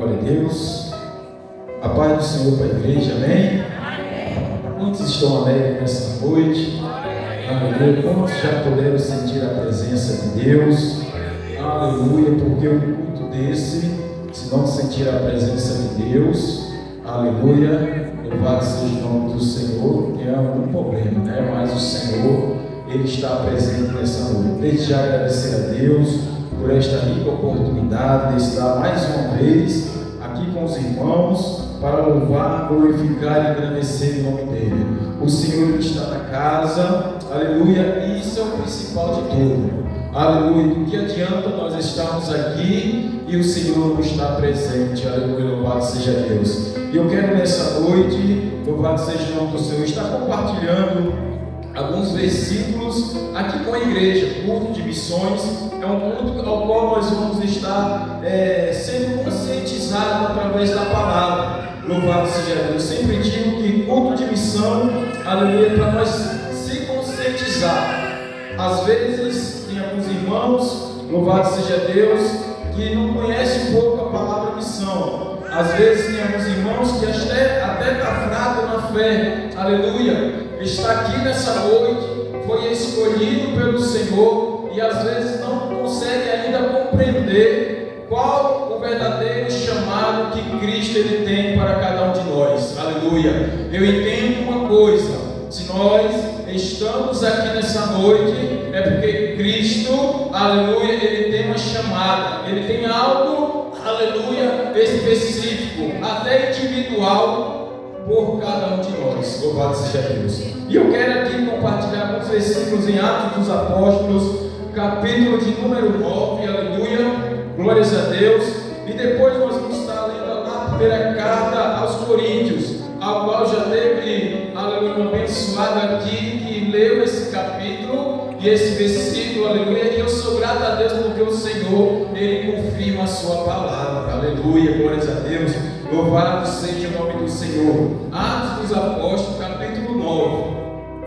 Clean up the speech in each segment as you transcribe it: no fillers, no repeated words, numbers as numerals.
Glória a Deus. A paz do Senhor para a igreja, amém? Quantos estão alegres nessa noite? Aleluia. Quantos já puderam sentir a presença de Deus? Aleluia. Porque um culto desse, se não sentir a presença de Deus, aleluia, louvado seja o nome do Senhor, que é um problema, né? Mas o Senhor, Ele está presente nessa noite. Desde já agradecer a Deus por esta rica oportunidade de estar mais uma vez aqui com os irmãos para louvar, glorificar e engrandecer o nome dEle. O Senhor está na casa, aleluia, e isso é o principal de tudo. Aleluia, do que adianta nós estarmos aqui e o Senhor não está presente, aleluia, louvado seja Deus. E eu quero nessa noite, louvado seja o nome do Senhor, estar compartilhando alguns versículos aqui com a igreja. Culto de missões é um culto ao qual nós vamos estar sendo conscientizados através da palavra. Louvado seja Deus. Sempre digo que culto de missão, aleluia, para nós se conscientizar. Às vezes tem alguns irmãos, louvado seja Deus, que não conhecem um pouco a palavra missão. Às vezes tem alguns irmãos que até está fraco na fé, aleluia, está aqui nessa noite, foi escolhido pelo Senhor e às vezes não consegue ainda compreender qual o verdadeiro chamado que Cristo Ele tem para cada um de nós, aleluia. Eu entendo uma coisa: se nós estamos aqui nessa noite, é porque Cristo, aleluia, Ele tem uma chamada, Ele tem algo, aleluia, específico, até individual, por cada um de nós. Louvado seja Deus. E eu quero aqui compartilhar alguns versículos em Atos dos Apóstolos, capítulo de número 9, aleluia, glórias a Deus. E depois nós vamos estar lendo a primeira carta aos Coríntios, ao qual já teve, aleluia, um abençoado aqui que leu esse capítulo e esse versículo, aleluia. E eu sou grato a Deus porque o Senhor, Ele confirma a sua palavra, aleluia, glórias a Deus. Louvado seja o nome do Senhor. Atos dos Apóstolos, capítulo 9.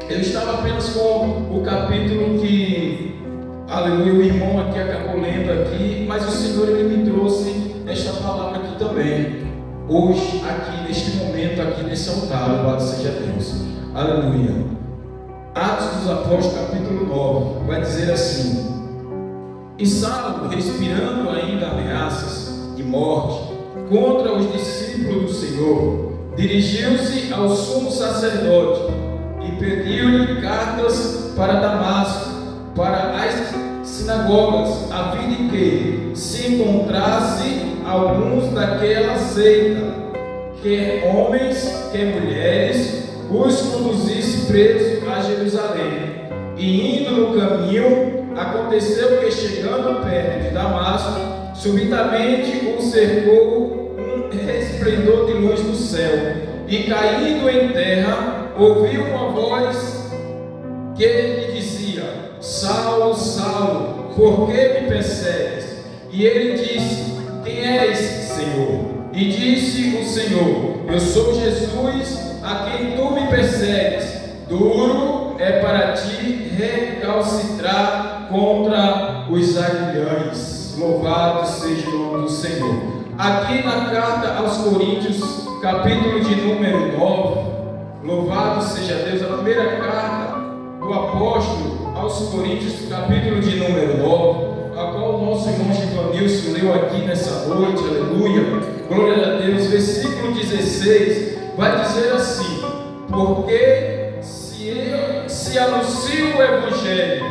Eu estava apenas com o capítulo que, aleluia, o irmão aqui acabou lendo aqui, mas o Senhor, Ele me trouxe esta palavra aqui também. Hoje, aqui, neste momento, aqui nesse altar, louvado seja Deus. Aleluia. Atos dos Apóstolos, capítulo 9, vai dizer assim: E Saulo, respirando ainda ameaças de morte contra os discípulos do Senhor, dirigiu-se ao sumo sacerdote e pediu-lhe cartas para Damasco, para as sinagogas, a fim de que se encontrasse alguns daquela seita, quer homens, quer mulheres, os conduzisse presos a Jerusalém. E indo no caminho, aconteceu que, chegando perto de Damasco, subitamente o cercou um resplendor de luz do céu, e caindo em terra, ouviu uma voz que lhe dizia: Saulo, Saulo, por que me persegues? E ele disse: Quem és, Senhor? E disse o Senhor: Eu sou Jesus, a quem tu me persegues. Duro é para ti recalcitrar contra os aguilhões. Louvado seja o nome do Senhor. Aqui na carta aos Coríntios, capítulo de número 9, louvado seja Deus, a primeira carta do apóstolo aos Coríntios, capítulo de número 9, a qual o nosso irmão Givanilson leu aqui nessa noite, aleluia, glória a Deus. Versículo 16 vai dizer assim: Porque se anuncio o Evangelho,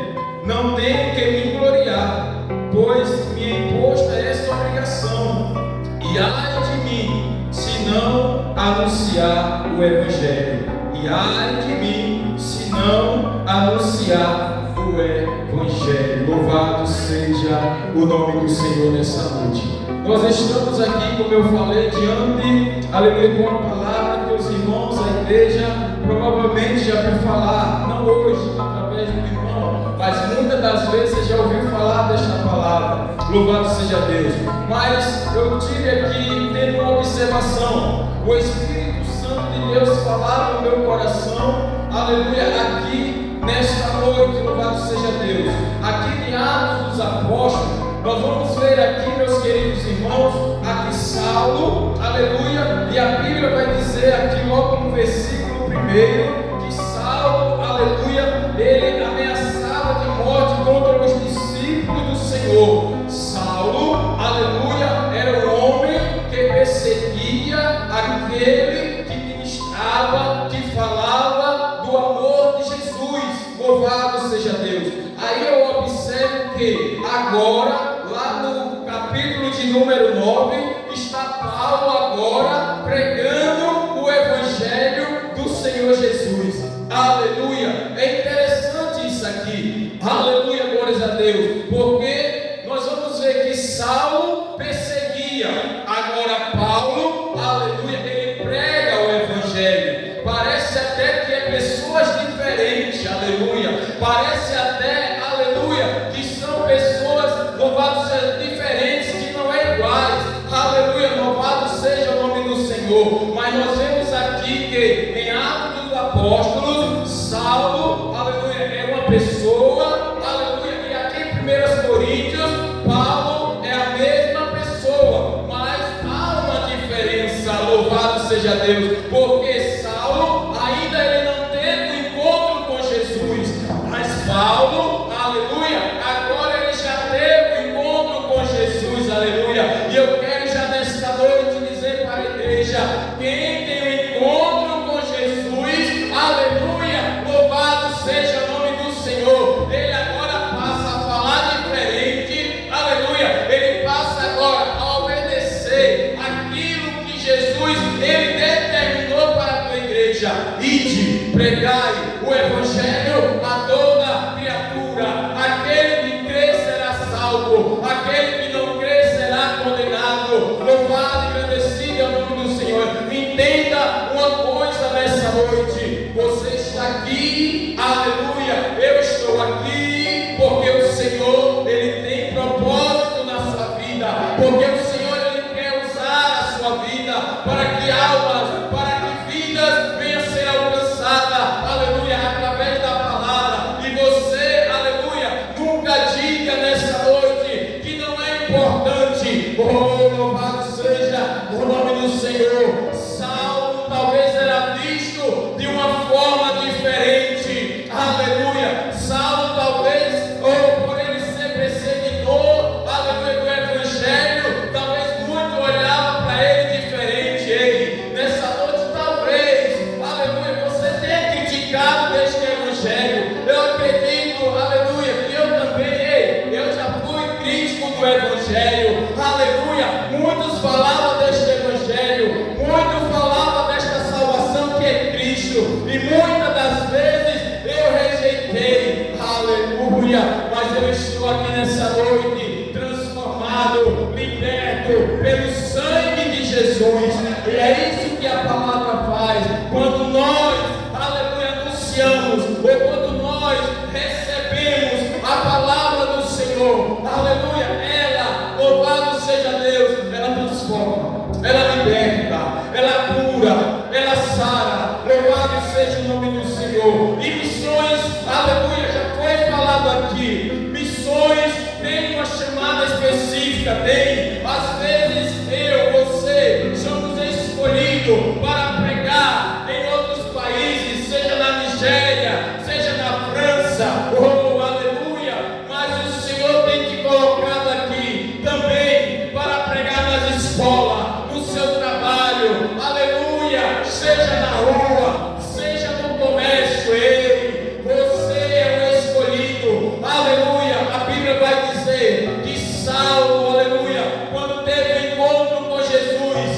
não tenho que me gloriar, pois me é imposta esta obrigação, e ai de mim, se não anunciar o Evangelho, e ai de mim, se não anunciar o Evangelho. Louvado seja o nome do Senhor nessa noite. Nós estamos aqui, como eu falei, diante, aleluia, com uma palavra que os irmãos, a igreja, provavelmente já ouviu falar, não hoje, através do irmão, mas muitas das vezes você já ouviu falar desta palavra. Louvado seja Deus. Mas eu tive aqui, tendo uma observação, o Espírito Santo de Deus falava no meu coração, aleluia, aqui nesta noite, louvado seja Deus. Aqui em Atos dos Apóstolos, nós vamos ver aqui, meus queridos irmãos, aqui Saulo, Saulo, aleluia, e a Bíblia vai dizer aqui logo no versículo 1 que Saulo, aleluia, ele ameaçava de morte contra os discípulos do Senhor. Saulo, aleluia, era um homem que perseguia aquele que ministrava, que falava do amor de Jesus. Louvado seja Deus. Aí eu observo que agora, lá no capítulo de número 9, está Paulo agora pregando o Evangelho do Senhor Jesus. Aleluia. É interessante isso aqui. Aleluia, glórias a Deus. Porque nós vamos ver que Saulo perseguia. Agora Paulo, aleluia, ele prega o Evangelho. Parece até que é pessoas diferentes. Aleluia. Parece até, aleluia, que são pessoas, louvado seja, diferentes, que não é iguais. Aleluia, louvado seja o nome do Senhor. Mas nós vemos aqui que em Atos dos Apóstolos, Saulo, aleluia, é uma pessoa, aleluia, e aqui em 1 Coríntios, Paulo é a mesma pessoa, mas há uma diferença, louvado seja Deus, porque Saulo ainda ele não teve um encontro com Jesus, mas Paulo, aleluia, agora ele já teve um encontro com Jesus, aleluia, e eu quero já nesta noite dizer para a igreja, quem tem um encontro com Jesus, aleluia, louvado seja o nome do Senhor, ele agora passa a falar diferente, aleluia, ele passa agora a obedecer aquilo que Jesus, ele determinou para a tua igreja. Ide, pregai o Evangelho a toda criatura, aquele que crer será salvo, aquele que não crer será condenado. Louvado e agradecido é o nome do Senhor. Entenda uma coisa nessa noite, você está aqui, aleluia, eu estou aqui, porque o Senhor, ele tem propósito na sua vida, porque o Senhor, ele quer usar a sua vida, para que almas, para que vidas venham a ser alcançadas, aleluia, através da palavra, e você, aleluia, nunca diga nessa noite que não é importante, oh, louvado seja o nome do Senhor. Saulo talvez era visto de uma forma diferente, aleluia, Saulo talvez, ou por ele ser perseguidor, aleluia, do Evangelho, talvez muito olhava para ele diferente. Ei, nessa noite talvez, aleluia, você tenha criticado este Evangelho. Eu acredito, aleluia, que eu também, ei, eu já fui crítico do Evangelho, aleluia, muitos falavam deste Evangelho, muitos falavam desta salvação que é Cristo, e muitas das vezes eu rejeitei, aleluia, mas eu estou aqui nessa noite transformado, liberto pelo sangue de Jesus, e é isso que a palavra faz, quando nós, aleluia, anunciamos, ou quando nós recebemos a palavra do Senhor, aleluia, ela, louvado seja Deus, ela transforma, ela liberta, ela cura, ela sara, louvado seja o nome do Senhor. E missões, aleluia, já foi falado aqui, missões tem uma chamada específica, tem, às vezes eu, você, somos escolhidos para pregar em outros países, seja na Nigéria, seja na França, oh, aleluia, mas o Senhor tem te colocado aqui também para pregar nas escolas, no seu trabalho, aleluia, seja na rua, seja no comércio, ei, você é o escolhido, aleluia. A Bíblia vai dizer que Saulo, aleluia, quando teve um encontro com Jesus,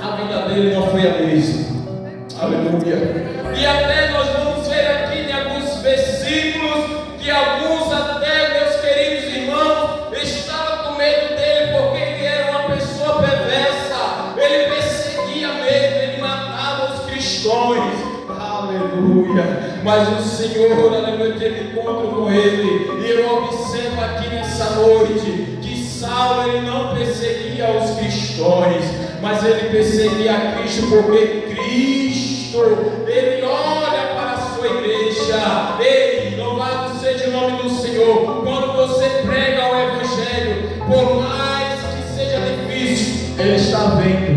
a vida dele não foi a mesma, aleluia. E até nós vamos ver aqui em alguns versículos que alguns até, meus queridos irmãos, estavam com medo dele porque ele era uma pessoa perversa, ele perseguia mesmo, ele matava os cristãos, aleluia, mas o Senhor, aleluia, teve encontro com ele, e eu observo aqui nessa noite, que Saulo, ele não perseguia os cristãos, mas ele perseguia a Cristo, porque Cristo, ele olha para a sua igreja, ei, louvado seja o nome do Senhor, quando você prega o Evangelho, por mais que seja difícil, ele está vendo,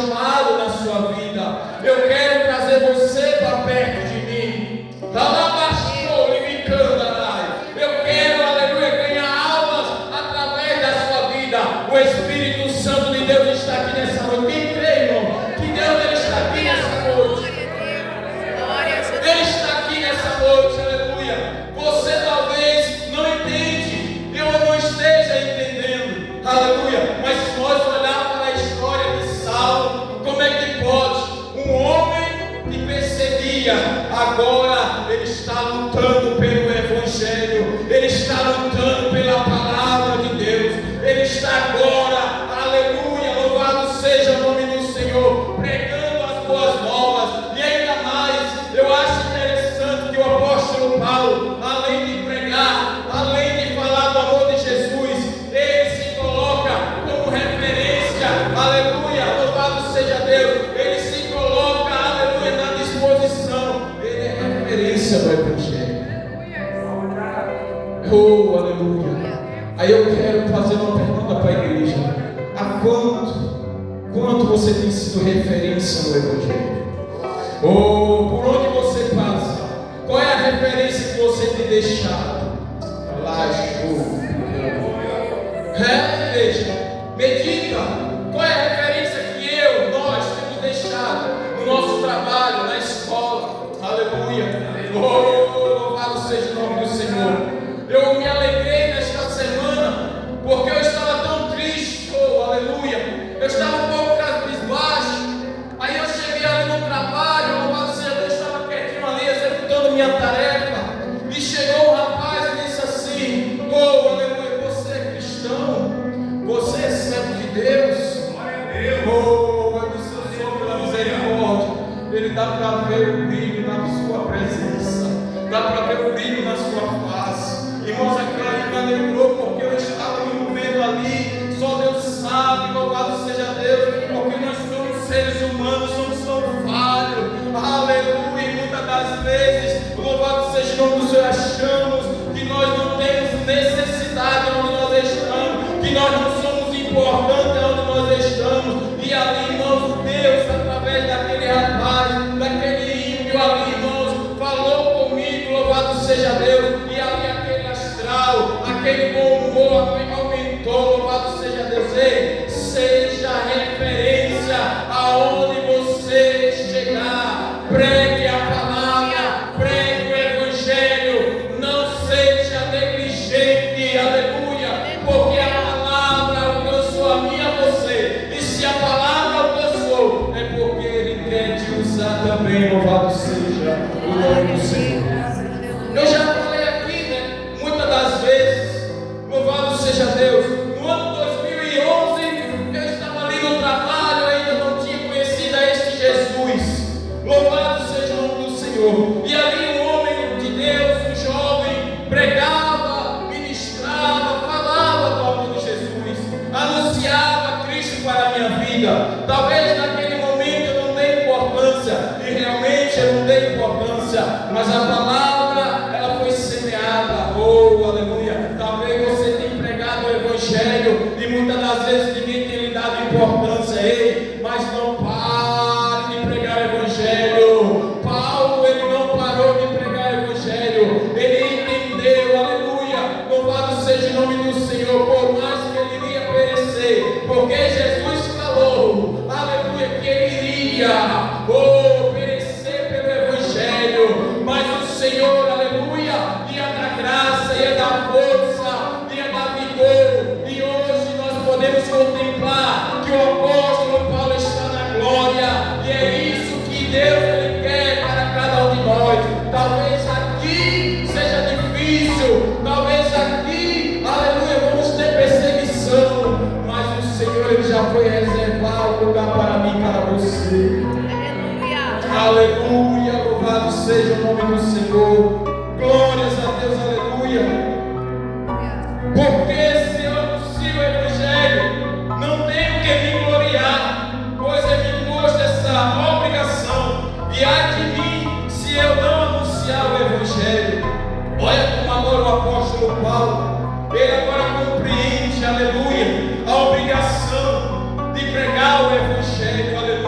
chamado na sua vida. Eu quero trazer você para perto de mim. Eu quero, aleluia, ganhar almas através da sua vida. O Espírito Santo de Deus está aqui nessa noite. Quem crê, irmão? Que Deus ele está aqui nessa noite. Ele está aqui nessa noite, aleluia. Você talvez não entende, eu não esteja entendendo, aleluia. Mas se nós olharmos para a história de Saulo, como é que pode um homem que perseguia, agora ele está lutando pelo Evangelho, ele está lutando pela palavra de Deus, ele está agora, aleluia, louvado seja o nome do Senhor, pregando as boas novas. E ainda mais, eu acho interessante que o apóstolo Paulo, além de pregar, além de falar do amor de Jesus, ele se coloca como referência, aleluia, louvado seja Deus, ele se coloca, aleluia, na disposição, ele é referência do Evangelho. Oh, aleluia. Aí eu quero fazer uma pergunta para a igreja: há quanto você tem sido referência no Evangelho? Oh, por onde você passa, qual é a referência que você tem deixado? Igreja, medita, qual é a referência que nós temos deixado no nosso trabalho, na escola, aleluia. Oh, louvado seja o nome do Senhor. Eu me alegrei nesta semana, porque eu estava tão triste, oh, aleluia, eu estava um pouco cabisbaixo. Aí eu cheguei ali no trabalho, louvado seja Deus, estava quietinho ali, executando minha tarefa, e chegou um rapaz e disse assim: oh, aleluia, você é cristão? Você é servo de Deus? Oh, eu disse: eu sou pela misericórdia. Ele dá para ver o brilho na sua presença, dá para ver o brilho na sua face. Irmãos, aquilo ali me alegrou, porque eu estava me movendo ali, só Deus sabe, louvado seja Deus, porque nós somos seres humanos, somos tão falhos, aleluia, e muitas das vezes, louvado seja o nome do Senhor, achamos que nós não temos necessidade onde nós estamos, que nós não somos importantes onde nós estamos, e ali, irmãos, Deus, através daquele rapaz, daquele ímpio ali, irmãos, falou comigo, louvado seja Deus, e ali aquele astral, aquele bom humor aumentou, louvado seja Deus. Ei, seja referência aonde você chegar, pregue a palavra, pregue o Evangelho, não seja negligente, aleluia, porque a palavra alcançou a mim e a você, e se a palavra alcançou, é porque Ele quer te usar também, louvado seja o nome do Senhor. Eu já falei aqui, né, muitas das vezes, louvado seja Deus, no ano 2011, eu estava ali no trabalho, ainda não tinha conhecido a este Jesus, louvado seja o nome do Senhor, e ali um homem de Deus, um jovem, pregava, ministrava, falava do amor de Jesus, anunciava Cristo para a minha vida. Talvez naquele momento eu não dei importância, e realmente eu não dei importância, mas a palavra, ela foi semeada, oh, aleluia. Talvez você tenha pregado o Evangelho, e muitas das vezes ninguém tem lhe dado importância, ei, mas não pare de pregar o Evangelho. Paulo, ele não parou de pregar o Evangelho, ele entendeu, aleluia, louvado seja o nome do Senhor, por mais que ele iria perecer, porque Jesus falou, aleluia, que ele iria, oh, perecer pelo Evangelho, mas o Senhor, aleluia, ia dar graça, ia dar força, ia dar vigor, e hoje nós podemos contemplar que o apóstolo Paulo está na glória, e é isso que Deus ele quer para cada um de nós. Talvez aqui seja difícil, talvez aqui, aleluia, vamos ter perseguição, mas o Senhor ele já foi reservar um lugar para mim e para você. Aleluia, louvado seja o nome do Senhor, glórias a Deus, aleluia. Porque se eu anuncio o Evangelho, não tenho que me gloriar, pois é me imposto essa obrigação, e ai de mim se eu não anunciar o Evangelho. Olha como agora o apóstolo Paulo, ele agora compreende, aleluia, a obrigação de pregar o Evangelho, aleluia.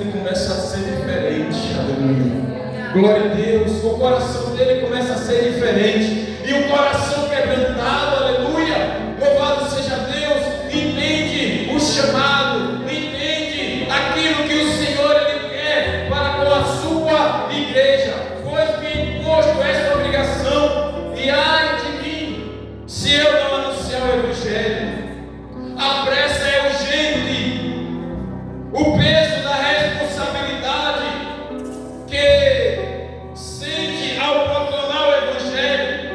dele começa a ser diferente. Aleluia. Glória a Deus. O coração dele começa a ser diferente. E o coração quebrantado, aleluia, louvado seja Deus, entende o chamado, entende aquilo que o Senhor Ele quer para com a sua igreja. Foi-me imposto esta obrigação, e ai de mim, se eu não anunciar o Evangelho. A pressa é urgente, o peso da responsabilidade que sente ao proclamar o Evangelho.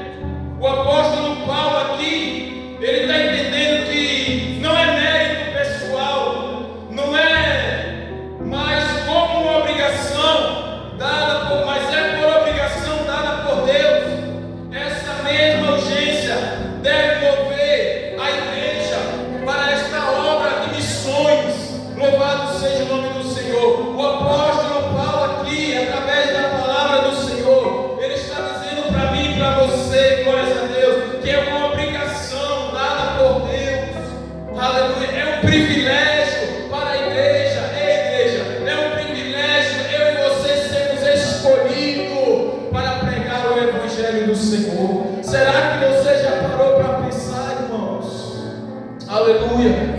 O apóstolo Paulo aqui, ele está entendendo que não é mérito pessoal, não é mais como uma obrigação dada por, mas é por obrigação dada por Deus. Essa mesma urgência deve mover a igreja para esta obra de missões. Louvado seja o nome do Senhor. O apóstolo Paulo aqui, através da palavra do Senhor, ele está dizendo para mim e para você, glórias a Deus, que é uma obrigação dada por Deus. Aleluia. É um privilégio para a igreja. É um privilégio eu e você sermos escolhidos para pregar o Evangelho do Senhor. Será que você já parou para pensar, irmãos? Aleluia.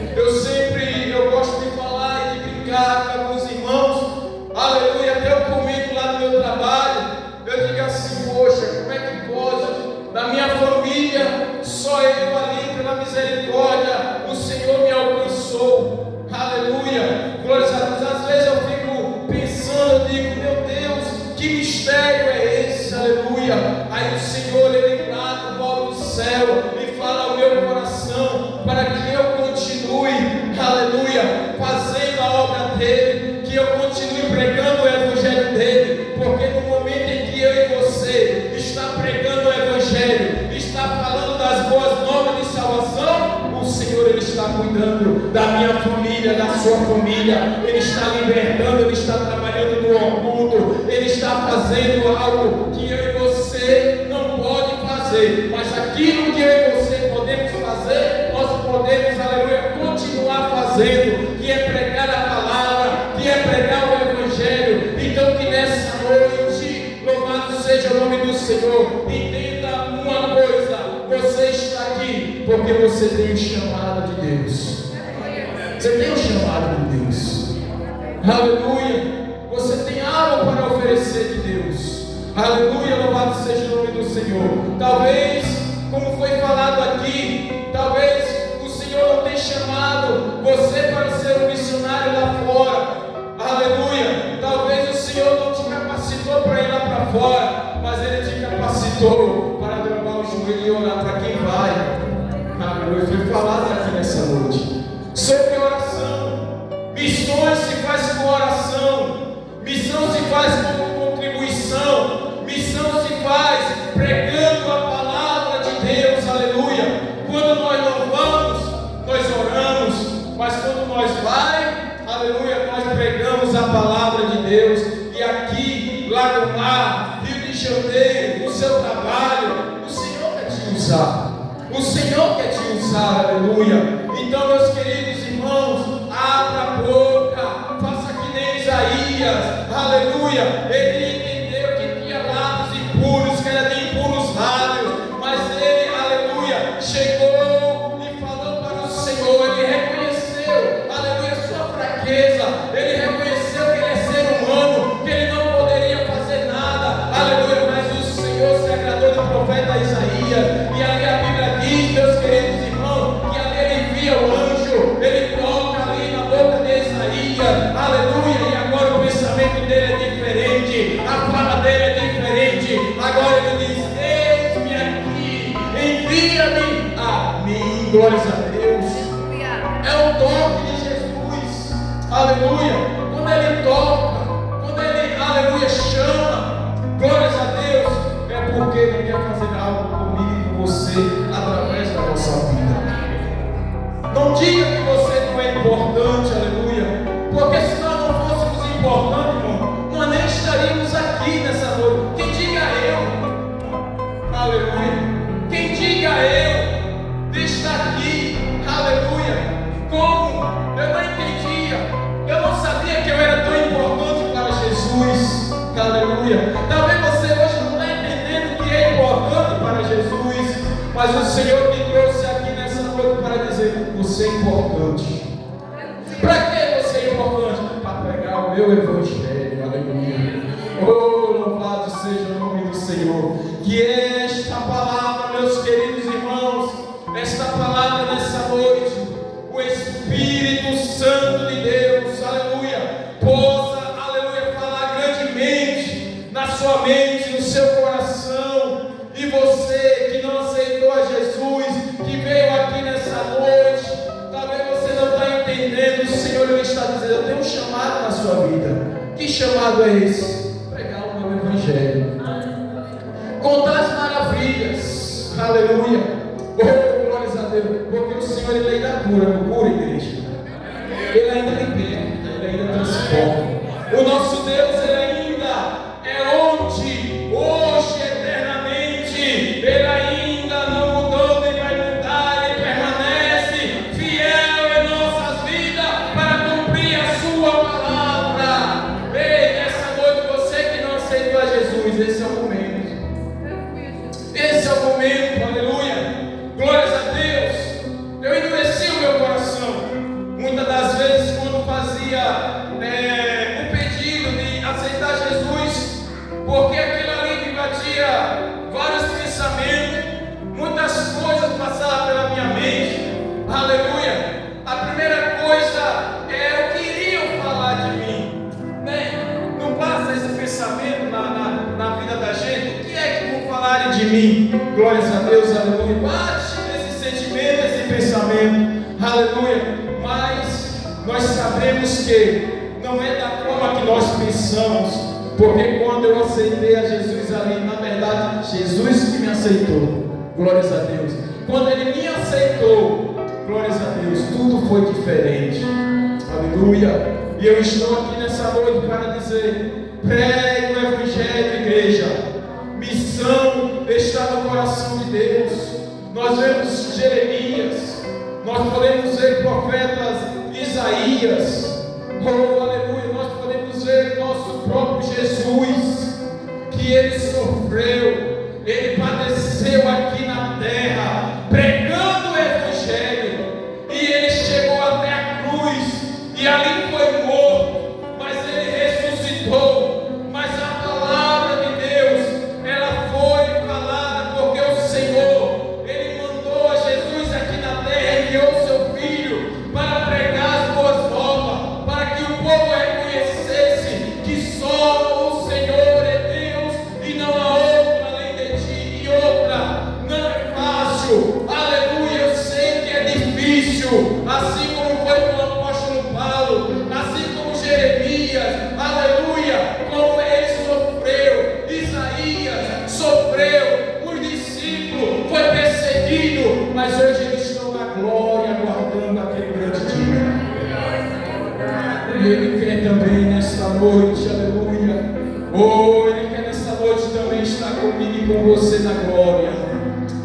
Eu gosto de falar e de brincar com alguns irmãos. Aleluia. Até eu comento lá no meu trabalho. Eu digo assim: poxa, como é que pode? Da minha família, só eu ali, pela misericórdia, o Senhor me alcançou. Aleluia. Glórias a Deus. Às vezes eu fico pensando, eu digo: meu Deus, que mistério é esse? Aleluia. Aí o Senhor, Ele trata do alto do céu e fala ao meu coração para que eu continue, aleluia, fazendo a obra dele, que eu continue pregando o Evangelho dele, porque no momento em que eu e você está pregando o Evangelho, está falando das boas novas de salvação, o Senhor Ele está cuidando da minha família, da sua família, Ele está libertando, Ele está trabalhando no orgulho, Ele está fazendo algo que eu e você não pode fazer, mas aquilo que eu e você podemos fazer, nós podemos, aleluia, continuar fazendo, que é pregar a palavra, que é pregar o Evangelho. Então que nessa noite, louvado seja o nome do Senhor, entenda uma coisa: você está aqui porque você tem o chamado de Deus. Você tem o chamado de Deus. Aleluia. Você tem algo para oferecer de Deus. Aleluia, louvado seja o nome do Senhor. Talvez, como foi falado aqui, talvez o Senhor não tenha chamado você para ser um missionário lá fora. Aleluia. Talvez o Senhor não te capacitou para ir lá para fora, mas Ele te capacitou para dobrar o joelho e orar para quem vai. Aleluia. Foi falado aqui nessa noite sobre oração. Missões se faz com oração. Missão se faz com contribuição. Missão se faz pregando a palavra de Deus. Aleluia. Quando nós louvamos, nós oramos, mas quando nós vai, aleluia, nós pregamos a palavra de Deus. E aqui, lá no mar, Rio de Janeiro, no seu trabalho, o Senhor quer te usar. O Senhor quer te usar, aleluia. Então, meus queridos irmãos, abra a boca, faça que nem Isaías, aleluia. Ele entendeu que tinha lábios impuros, que era de impuros lábios, mas ele, aleluia, chegou e falou para o Senhor. Ele reconheceu, aleluia, sua fraqueza. Ele reconheceu que ele é ser humano, que ele não poderia fazer nada, aleluia. Mas o Senhor se agradou do profeta Isaías, e ali a Bíblia diz, meus queridos irmãos, que ali ele via o anjo, ele toca ali na boca de Isaías, aleluia. E agora o pensamento dele é diferente, a fala dele é diferente. Agora ele diz: eis-me aqui, envia-me a mim. Glórias a Deus. É o toque de Jesus, aleluia. Quando ele toca, quando ele, aleluia, chama, glórias a Deus, é porque ele quer fazer algo comigo e com você através da nossa vida. Não diga que você não é importante, aleluia, porque se nós não fôssemos importantes, irmão, nós nem estaríamos aqui nessa noite. Quem diga eu, aleluia, quem diga eu de estar aqui, aleluia. Como? Eu não entendia, eu não sabia que eu era tão importante. Senhor me trouxe aqui nessa noite para dizer: você é importante. Para que você é importante? Para pregar o meu evangelho. Aleluia. Oh, louvado seja o nome do Senhor. Que esta palavra, meus queridos irmãos, esta palavra nessa noite, o Espírito Santo de Deus, aleluia, possa, aleluia, falar grandemente na sua mente, no seu coração. E você que não aceitou a Jesus, que veio aqui nessa noite, talvez você não está entendendo. O Senhor ele está dizendo: eu tenho um chamado na sua vida. Que chamado é esse? Pregar o meu evangelho, contar as maravilhas, aleluia. Oh, glórias a Deus, porque o Senhor ele ainda cura, não cura, igreja? Ele ainda liberta, ele ainda transforma. O nosso Deus ele ainda é ontem, hoje, eternamente. Ele ainda não mudou, nem vai mudar. Ele permanece fiel em nossas vidas para cumprir a sua palavra. Ei, nessa noite, você que não aceitou a Jesus, esse é o momento. Esse é o momento, aleluia. Glórias a Deus. Eu endureci o meu coração muitas das vezes quando fazia o pedido de aceitar Jesus, porque aquilo ali me batia vários pensamentos, muitas coisas passavam pela minha mente, aleluia. A primeira coisa é o que iriam falar de mim, né? Não passa esse pensamento na vida da gente: o que é que vão falar de mim? Glórias a Deus, aleluia. Bate esse sentimento, esse pensamento, aleluia. Mas nós sabemos que não é da forma que nós pensamos, porque quando eu aceitei a Jesus ali, na verdade, Jesus que me aceitou, glórias a Deus. Quando Ele me aceitou, glórias a Deus, tudo foi diferente, aleluia. E eu estou aqui nessa noite para dizer: pregue o evangelho, igreja. Missão está no coração de Deus. Nós vemos Jeremias, nós podemos ver profetas Isaías, oh aleluia, nós podemos ver nosso próprio Jesus, que ele sofreu, ele padeceu aqui na terra, pregando o evangelho, e ele chegou até a cruz, e ali foi morto, mas ele ressuscitou. Mas a palavra de Deus, ela foi falada porque o Senhor, ele mandou a Jesus aqui na terra, enviou seu filho para pregar as boas novas, para que o povo reconhecesse que só o Senhor é Deus e não há outro além de ti. E outra, não é fácil, aleluia. Eu sei que é difícil, assim como foi com o apóstolo Paulo, assim como Jeremias, aleluia, como ele sofreu, Isaías sofreu, os discípulos foi perseguido, mas hoje eles estão na glória, aguardando aquele grande dia. E Ele quer também nesta noite, aleluia. Oh, Ele quer nesta noite também estar comigo e com você na glória.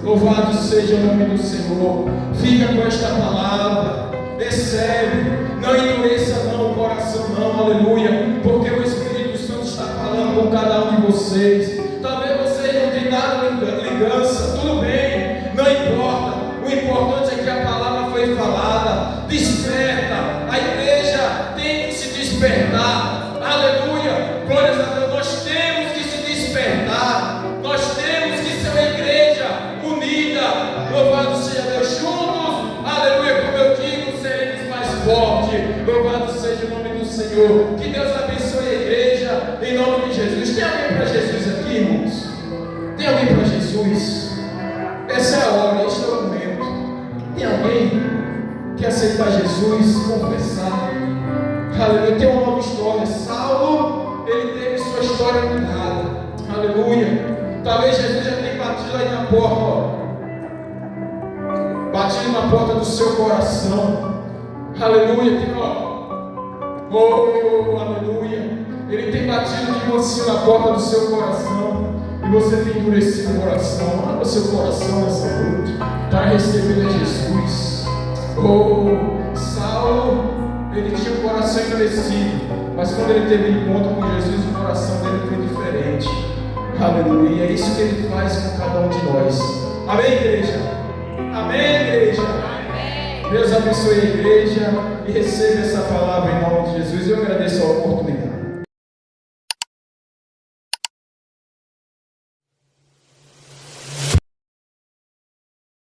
Louvado seja o nome do Senhor. Fica com esta palavra, recebe, não endureça não o coração não, aleluia, porque o Espírito Santo está falando com cada um de vocês. Talvez vocês não tenham dado lembrança, tudo bem, não importa. O importante é que a palavra foi falada. Desperta, a igreja tem que se despertar, aleluia, glórias a Deus. Nós temos que se despertar, nós temos que ser uma igreja unida, louvado seja Deus, juntos, aleluia, como eu digo, seremos mais fortes, louvado seja o nome do Senhor. Que Deus abençoe a igreja, em nome de Jesus. Tem alguém para Jesus aqui, irmãos? Tem alguém para Jesus? Essa é a hora, este é o momento. Tem alguém que aceitar Jesus, confessar, aleluia? Tem uma nova história. Saulo, ele teve sua história mudada, aleluia. Talvez Jesus já tenha batido aí na porta, ó. Batido na porta do seu coração, aleluia. Tem, ó, oh, aleluia. Ele tem batido de mansinho na porta do seu coração, e você tem endurecido o coração. Abra seu coração nessa noite para receber a Jesus. Oh, Saulo, ele tinha o coração endurecido, mas quando ele teve encontro com Jesus, o coração dele foi diferente. Aleluia. É isso que ele faz com cada um de nós. Amém, igreja? Amém, igreja? Deus abençoe a igreja e receba essa palavra em nome de Jesus. Eu agradeço a oportunidade.